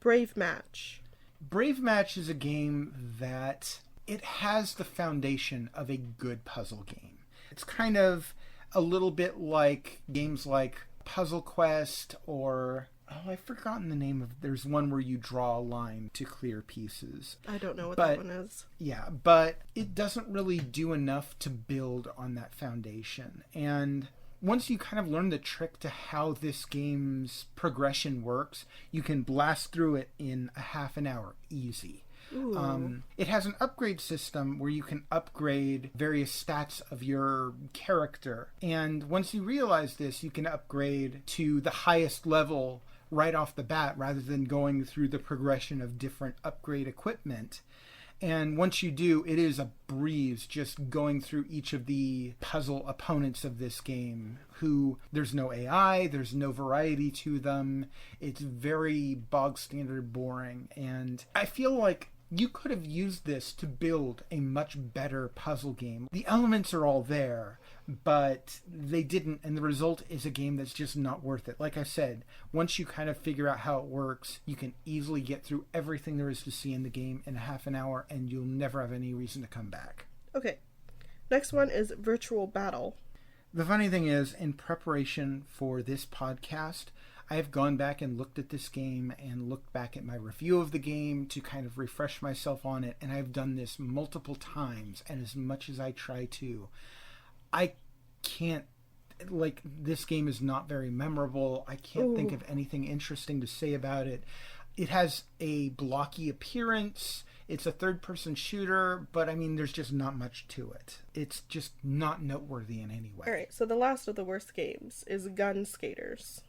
Brave Match. Brave Match is a game that it has the foundation of a good puzzle game. It's kind of a little bit like games like Puzzle Quest or... Oh, I've forgotten the name of... There's one where you draw a line to clear pieces. I don't know what that one is. Yeah, but it doesn't really do enough to build on that foundation. And once you kind of learn the trick to how this game's progression works, you can blast through it in a half an hour, easy. It has an upgrade system where you can upgrade various stats of your character. And once you realize this, you can upgrade to the highest level right off the bat rather than going through the progression of different upgrade equipment. And once you do, it is a breeze just going through each of the puzzle opponents of this game, who there's no AI, there's no variety to them. It's very bog standard boring. And I feel like you could have used this to build a much better puzzle game. The elements are all there, but they didn't, and the result is a game that's just not worth it. Like I said, once you kind of figure out how it works, you can easily get through everything there is to see in the game in a half an hour, and you'll never have any reason to come back. Okay. Next one is Virtual Battle. The funny thing is, in preparation for this podcast, I've gone back and looked at this game and looked back at my review of the game to kind of refresh myself on it, and I've done this multiple times, and as much as I try to, I can't, like, this game is not very memorable. I can't think of anything interesting to say about it. It has a blocky appearance. It's a third-person shooter, but I mean, there's just not much to it. It's just not noteworthy in any way. All right, so the last of the worst games is Gun Skaters.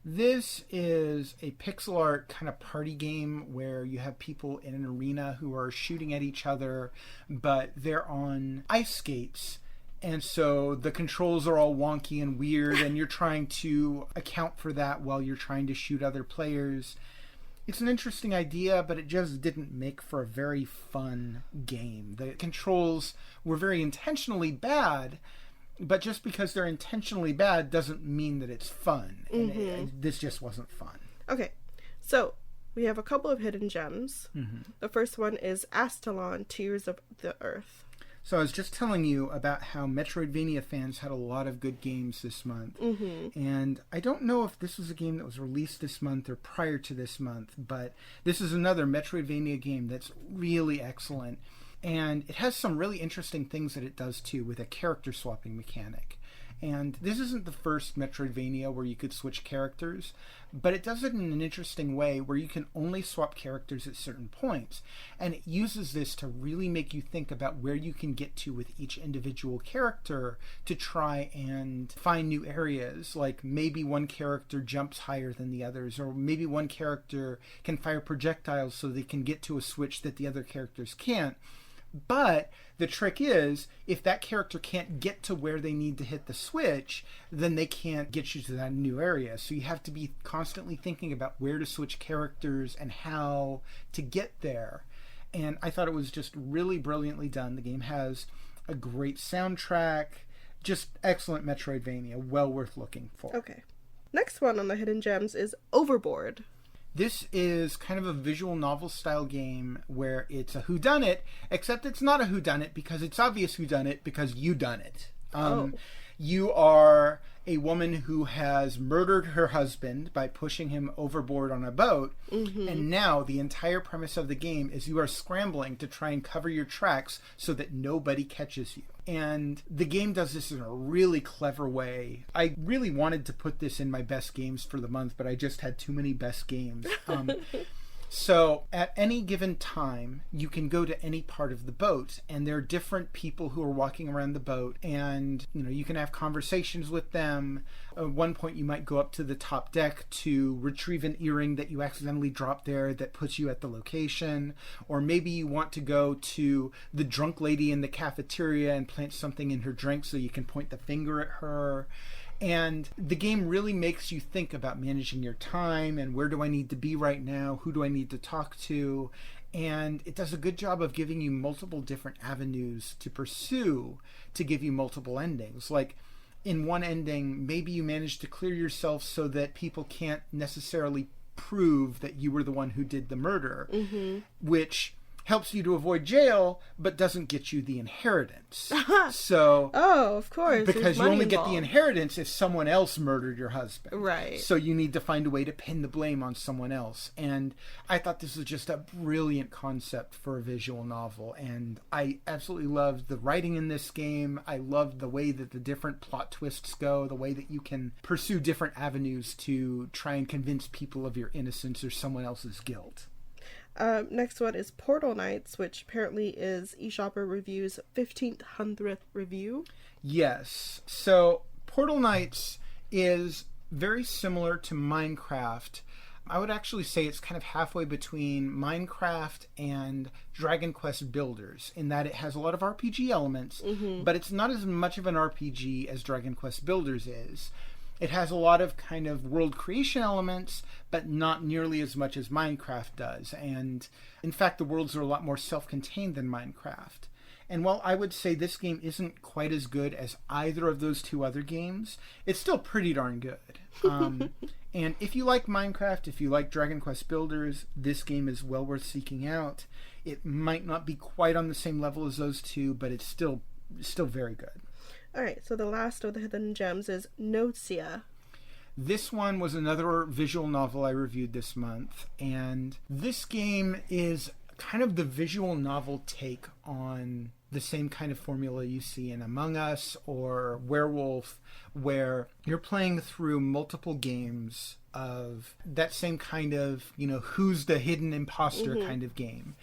This is a pixel art kind of party game where you have people in an arena who are shooting at each other, but they're on ice skates. And so the controls are all wonky and weird, and you're trying to account for that while you're trying to shoot other players. It's an interesting idea, but it just didn't make for a very fun game. The controls were very intentionally bad, but just because they're intentionally bad doesn't mean that it's fun. And this just wasn't fun. Okay, so we have a couple of hidden gems. The first one is Astalon, Tears of the Earth. So I was just telling you about how Metroidvania fans had a lot of good games this month. And I don't know if this was a game that was released this month or prior to this month, but this is another Metroidvania game that's really excellent. And it has some really interesting things that it does too, with a character swapping mechanic. And this isn't the first Metroidvania where you could switch characters, but it does it in an interesting way where you can only swap characters at certain points. And it uses this to really make you think about where you can get to with each individual character to try and find new areas. Like maybe one character jumps higher than the others, or maybe one character can fire projectiles so they can get to a switch that the other characters can't. But the trick is, if that character can't get to where they need to hit the switch, then they can't get you to that new area. So you have to be constantly thinking about where to switch characters and how to get there. And I thought it was just really brilliantly done. The game has a great soundtrack, just excellent Metroidvania, well worth looking for. Okay. Next one on the hidden gems is Overboard. This is kind of a visual novel style game where it's a whodunit, except it's not a whodunit because it's obvious whodunit because you done it. You are a woman who has murdered her husband by pushing him overboard on a boat, and now the entire premise of the game is you are scrambling to try and cover your tracks so that nobody catches you. And the game does this in a really clever way. I really wanted to put this in my best games for the month, but I just had too many best games. So at any given time, you can go to any part of the boat, and there are different people who are walking around the boat, and you can have conversations with them. At one point, you might go up to the top deck to retrieve an earring that you accidentally dropped there that puts you at the location, or maybe you want to go to the drunk lady in the cafeteria and plant something in her drink so you can point the finger at her. And the game really makes you think about managing your time and where do I need to be right now? Who do I need to talk to? And it does a good job of giving you multiple different avenues to pursue to give you multiple endings. Like in one ending, maybe you manage to clear yourself so that people can't necessarily prove that you were the one who did the murder, which helps you to avoid jail, but doesn't get you the inheritance. So, of course, because you only get the inheritance if someone else murdered your husband. Right. So you need to find a way to pin the blame on someone else. And I thought this was just a brilliant concept for a visual novel. And I absolutely loved the writing in this game. I loved the way that the different plot twists go, the way that you can pursue different avenues to try and convince people of your innocence or someone else's guilt. Next one is Portal Knights, which apparently is eShopperReviews' 1500th review. Yes. So Portal Knights is very similar to Minecraft. I would actually say it's kind of halfway between Minecraft and Dragon Quest Builders in that it has a lot of RPG elements, but it's not as much of an RPG as Dragon Quest Builders is. It has a lot of kind of world creation elements, but not nearly as much as Minecraft does. And in fact, the worlds are a lot more self-contained than Minecraft. And while I would say this game isn't quite as good as either of those two other games, it's still pretty darn good. And if you like Minecraft, if you like Dragon Quest Builders, this game is well worth seeking out. It might not be quite on the same level as those two, but it's still very good. All right, so the last of the hidden gems is Noteworthy. This one was another visual novel I reviewed this month, and this game is kind of the visual novel take on the same kind of formula you see in Among Us or Werewolf, where you're playing through multiple games of that same kind of, who's the hidden imposter kind of game.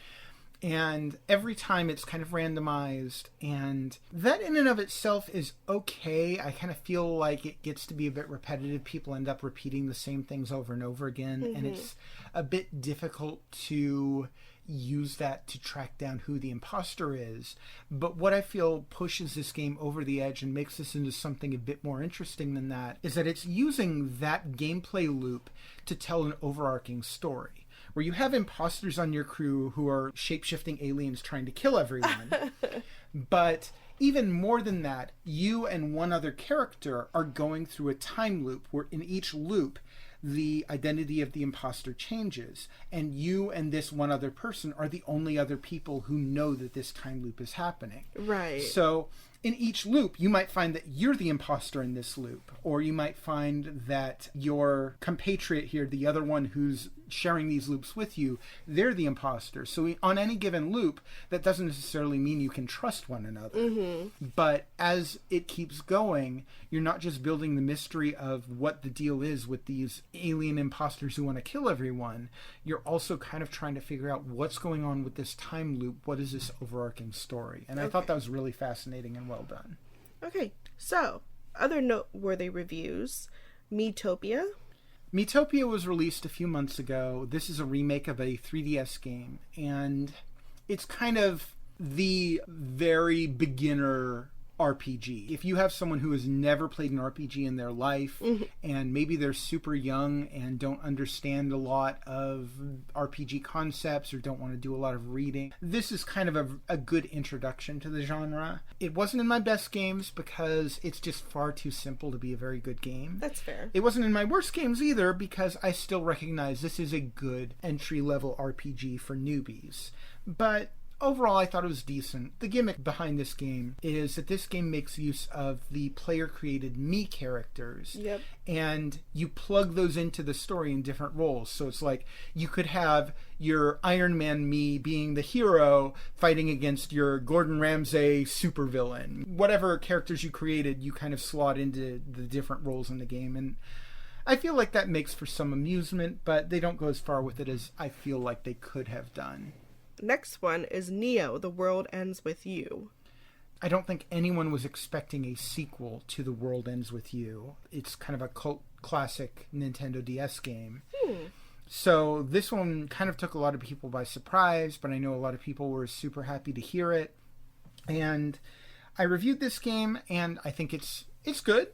And every time it's kind of randomized, and that in and of itself is okay. I kind of feel like it gets to be a bit repetitive. People end up repeating the same things over and over again, and it's a bit difficult to use that to track down who the imposter is. But what I feel pushes this game over the edge and makes this into something a bit more interesting than that is that it's using that gameplay loop to tell an overarching story, where you have imposters on your crew who are shape-shifting aliens trying to kill everyone. But even more than that, you and one other character are going through a time loop where in each loop the identity of the imposter changes, and you and this one other person are the only other people who know that this time loop is happening. Right. So in each loop, you might find that you're the imposter in this loop, or you might find that your compatriot here, the other one who's sharing these loops with you, they're the imposter. So on any given loop, that doesn't necessarily mean you can trust one another. But as it keeps going, you're not just building the mystery of what the deal is with these alien imposters who want to kill everyone. You're also kind of trying to figure out what's going on with this time loop. What is this overarching story? And I thought that was really fascinating and well done. Okay, so other noteworthy reviews. Metopia. Metopia was released a few months ago. This is a remake of a 3DS game, and it's kind of the very beginner RPG. If you have someone who has never played an RPG in their life, and maybe they're super young and don't understand a lot of RPG concepts or don't want to do a lot of reading, this is kind of a good introduction to the genre. It wasn't in my best games because it's just far too simple to be a very good game. That's fair. It wasn't in my worst games either because I still recognize this is a good entry-level RPG for newbies. But overall, I thought it was decent. The gimmick behind this game is that this game makes use of the player-created me characters. Yep. And you plug those into the story in different roles. So it's like you could have your Iron Man me being the hero fighting against your Gordon Ramsay supervillain. Whatever characters you created, you kind of slot into the different roles in the game. And I feel like that makes for some amusement, but they don't go as far with it as I feel like they could have done. Next one is Neo, The World Ends With You. I don't think anyone was expecting a sequel to The World Ends With You. It's kind of a cult classic Nintendo DS game. So this one kind of took a lot of people by surprise, but I know a lot of people were super happy to hear it. And I reviewed this game, and I think it's good.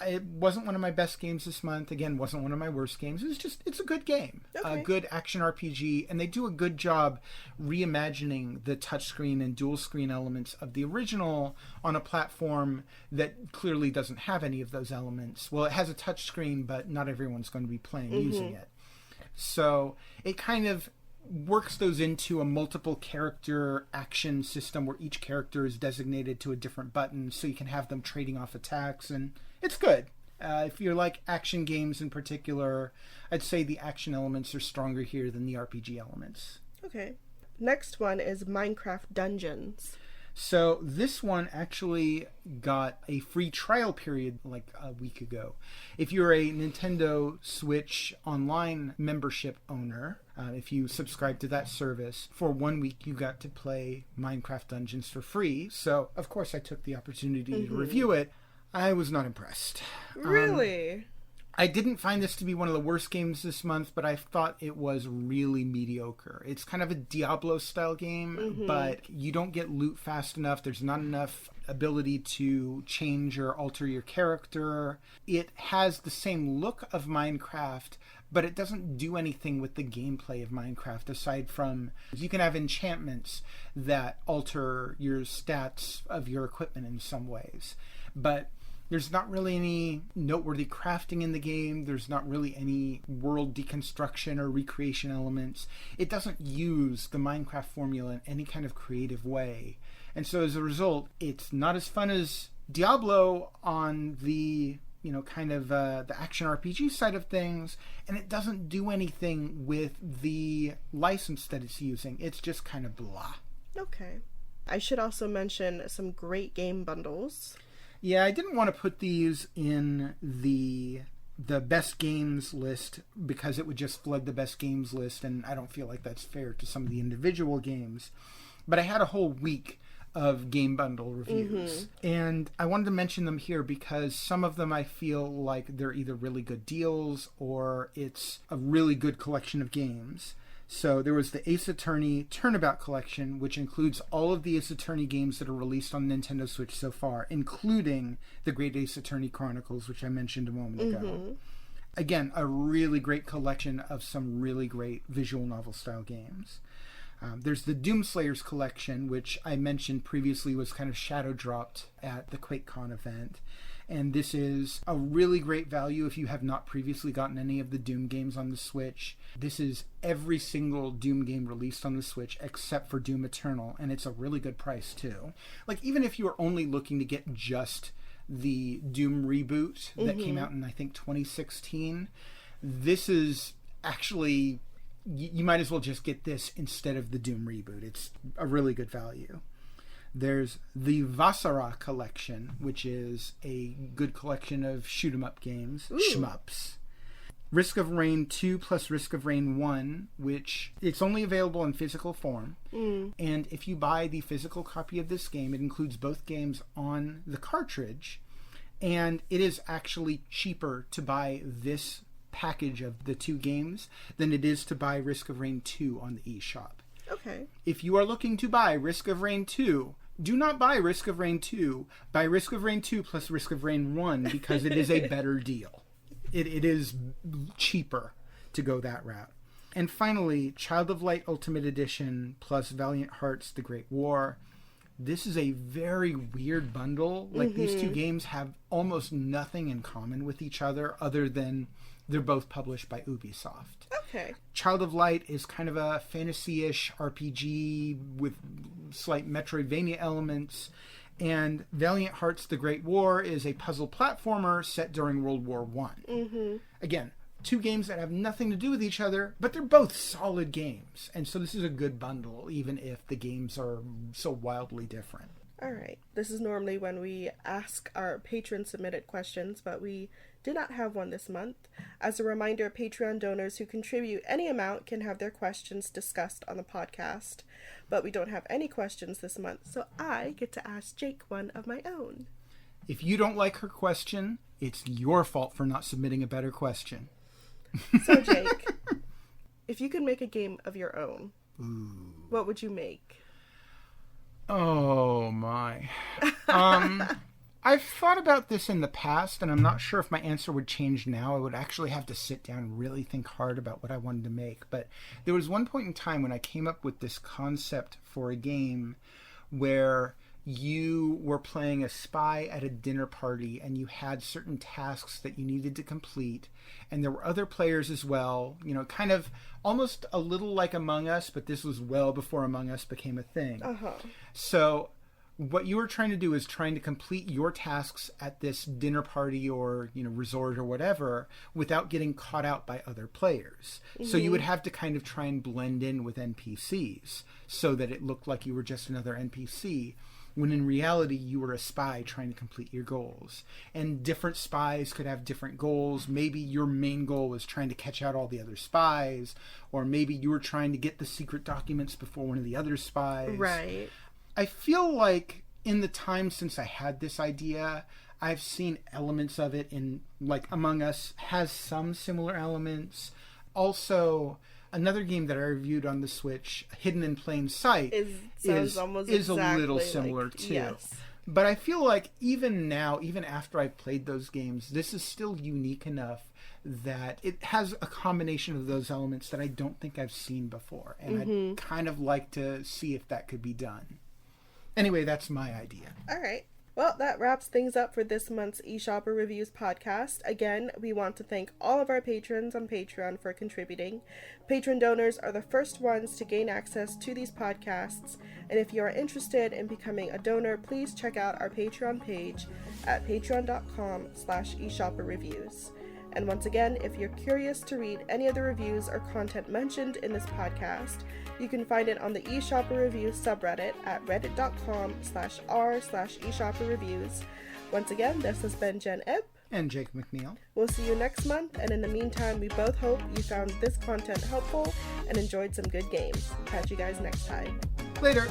It wasn't one of my best games this month. Again, wasn't one of my worst games. It's a good game. Okay. A good action RPG, and they do a good job reimagining the touchscreen and dual screen elements of the original on a platform that clearly doesn't have any of those elements. Well, it has a touchscreen, but not everyone's going to be playing using it. So it kind of works those into a multiple character action system where each character is designated to a different button so you can have them trading off attacks, and it's good. If you like action games in particular, I'd say the action elements are stronger here than the RPG elements. Okay. Next one is Minecraft Dungeons. So this one actually got a free trial period like a week ago. If you're a Nintendo Switch Online membership owner, if you subscribe to that service, for 1 week you got to play Minecraft Dungeons for free. So, of course, I took the opportunity to review it. I was not impressed. Really? I didn't find this to be one of the worst games this month, but I thought it was really mediocre. It's kind of a Diablo-style game, but you don't get loot fast enough. There's not enough ability to change or alter your character. It has the same look of Minecraft, but it doesn't do anything with the gameplay of Minecraft aside from you can have enchantments that alter your stats of your equipment in some ways. But there's not really any noteworthy crafting in the game. There's not really any world deconstruction or recreation elements. It doesn't use the Minecraft formula in any kind of creative way. And so as a result, it's not as fun as Diablo on the kind of the action RPG side of things, and it doesn't do anything with the license that it's using. It's just kind of blah. Okay. I should also mention some great game bundles. Yeah, I didn't want to put these in the best games list because it would just flood the best games list, and I don't feel like that's fair to some of the individual games. But I had a whole week of game bundle reviews, and I wanted to mention them here because some of them I feel like they're either really good deals or it's a really good collection of games. So there was the Ace Attorney Turnabout Collection, which includes all of the Ace Attorney games that are released on Nintendo Switch so far, including the Great Ace Attorney Chronicles, which I mentioned a moment ago. Again, a really great collection of some really great visual novel style games. There's the Doomslayers Collection, which I mentioned previously was kind of shadow dropped at the QuakeCon event. And this is a really great value if you have not previously gotten any of the Doom games on the Switch. This is every single Doom game released on the Switch except for Doom Eternal, and it's a really good price too. Like, even if you are only looking to get just the Doom reboot that came out in, I think, 2016, this is actually... You might as well just get this instead of the Doom reboot. It's a really good value. There's the Vasara Collection, which is a good collection of shoot-'em-up games, shmups. Risk of Rain 2 plus Risk of Rain 1, which it's only available in physical form. And if you buy the physical copy of this game, it includes both games on the cartridge. And it is actually cheaper to buy this package of the two games than it is to buy Risk of Rain 2 on the eShop. Okay. If you are looking to buy Risk of Rain 2, do not buy Risk of Rain 2. Buy Risk of Rain 2 plus Risk of Rain 1 because it is a better deal. It is cheaper to go that route. And finally, Child of Light Ultimate Edition plus Valiant Hearts The Great War. This is a very weird bundle. Like, these two games have almost nothing in common with each other than they're both published by Ubisoft. Okay. Child of Light is kind of a fantasy-ish RPG with slight Metroidvania elements. And Valiant Hearts The Great War is a puzzle platformer set during World War I. Again, two games that have nothing to do with each other, but they're both solid games. And so this is a good bundle, even if the games are so wildly different. All right. This is normally when we ask our patron-submitted questions, but we did not have one this month. As a reminder, Patreon donors who contribute any amount can have their questions discussed on the podcast, but we don't have any questions this month, so I get to ask Jake one of my own. If you don't like her question, it's your fault for not submitting a better question. So, Jake, if you could make a game of your own, what would you make? Oh, my. I've thought about this in the past, and I'm not sure if my answer would change now. I would actually have to sit down and really think hard about what I wanted to make. But there was one point in time when I came up with this concept for a game where you were playing a spy at a dinner party and you had certain tasks that you needed to complete, and there were other players as well, kind of almost a little like Among Us, but this was well before Among Us became a thing. So what you were trying to do is trying to complete your tasks at this dinner party or resort or whatever without getting caught out by other players. So you would have to kind of try and blend in with NPCs so that it looked like you were just another NPC, when in reality you were a spy trying to complete your goals. And different spies could have different goals. Maybe your main goal was trying to catch out all the other spies, or maybe you were trying to get the secret documents before one of the other spies. Right. I feel like in the time since I had this idea, I've seen elements of it in, like, Among Us has some similar elements. Also, another game that I reviewed on the Switch, Hidden in Plain Sight, is a little similar too. Yes. But I feel like even now, even after I've played those games, this is still unique enough that it has a combination of those elements that I don't think I've seen before. And I'd kind of like to see if that could be done. Anyway, that's my idea. All right. Well, that wraps things up for this month's eShopperReviews podcast. Again, we want to thank all of our patrons on Patreon for contributing. Patron donors are the first ones to gain access to these podcasts, and if you are interested in becoming a donor, please check out our Patreon page at patreon.com/eShopperReviews. And once again, if you're curious to read any of the reviews or content mentioned in this podcast, you can find it on the eShopperReviews subreddit at reddit.com/r/eShopperReviews. Once again, this has been Jen Ip. And Jake McNeil. We'll see you next month, and in the meantime, we both hope you found this content helpful and enjoyed some good games. Catch you guys next time. Later.